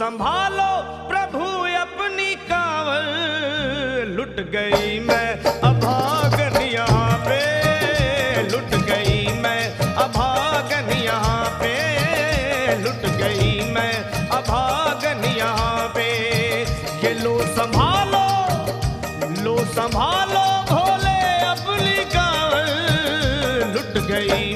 संभालो प्रभु अपनी कांवल, लुट गई मैं अभागन यहाँ पे, लुट गई मैं अभागन यहाँ पे, लुट गई मैं अभागन यहाँ पे। ये लो संभालो भोले अपनी कांवल, लुट गई